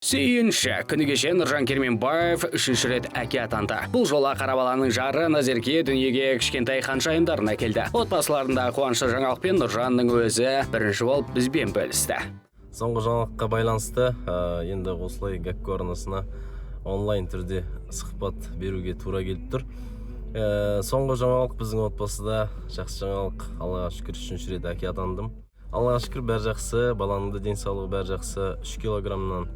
Сүйінші, күні кеше Нұржан Керменбаев үшінші рет әке атанды. Бұл жолы қарабаланың жары Назерке дүниеге кішкентай ханшайымдарын әкелді. Отбасыларында қуанышты жаңалықпен Нұржанның өзі бірінші болып бізбен бөлісті. Соңғы жаңалыққа байланысты енді осылай Гәкку арнасына онлайн түрде сұхбат беруге тура келіп тұр. Соңғы жаңалық біздің отбасыда жақсы жаңалық. Аллаға шүкір үшінші рет әке атандым. Аллаға шүкір бәр жақсы, баланың да денсаулығы бәр жақсы. 3 килограммнан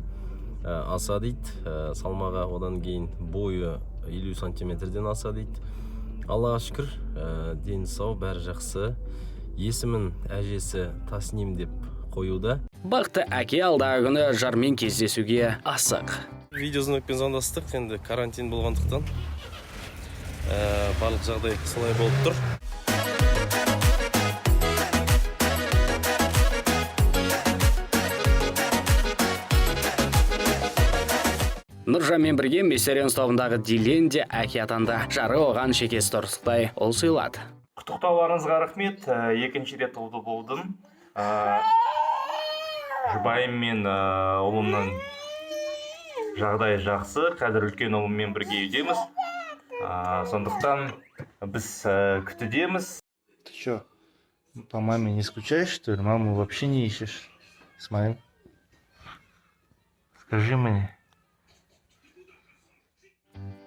аса дейді, салмағы одан кейін бойы 50 сантиметрден аса дейді. Аллаға шүкір, дені сау, бәрі жақсы. Есімін әжесі Тасним деп қоюда. Бақты әке алдағы күні жармен кездесуге асық. Видеозвонокпен звондастық, енді карантин болғандықтан барлық жағдай солай болып тұр. Нұржанмен бірге Мессерен ұстауындағы Дилен де әке атанды. Жары оған шекесі торсықтай ол сыйлады. Құттықтауларыңызға рахмет. Екінші рет ұлды болдым. Жұбайым мен ұлымның жағдайы жақсы. Қазір үлкен ұлыммен бірге үйдеміз. Сондықтан біз күтудеміз. Ты что, по маме не скучаешь, что ли? Маму вообще не ищешь? Смотри. Скажи мне.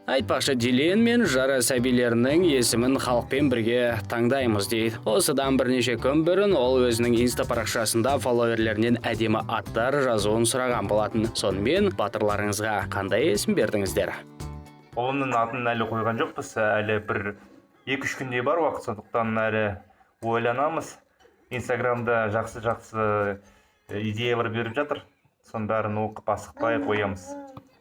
Айтпақшы, Дилен мен жары сәбилерінің есімін халықпен бірге таңдаймыз дейді. Осыдан бірнеше күн бұрын ол өзінің инста парақшасында фолловерлерінен әдемі аттар жазуын сұраған болатын. Сонымен батырларыңызға қандай есім бердіңіздер? Ұлымның атын әлі қойған жоқпыз. Әлі бір 2-3 күндей бар уақыт, сондықтан әлі ойланамыз. Инстаграмда жақсы идеялар беріп жатыр. Соның бәрін оқып асықпай қоямыз.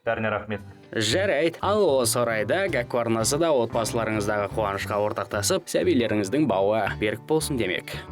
Бәріне рахмет. Жарайды. Ал осы орайда Гәкку арнасы да отбасыларыңыздағы қуанышқа ортақтасып, сәбилеріңіздің бауы берік болсын демек.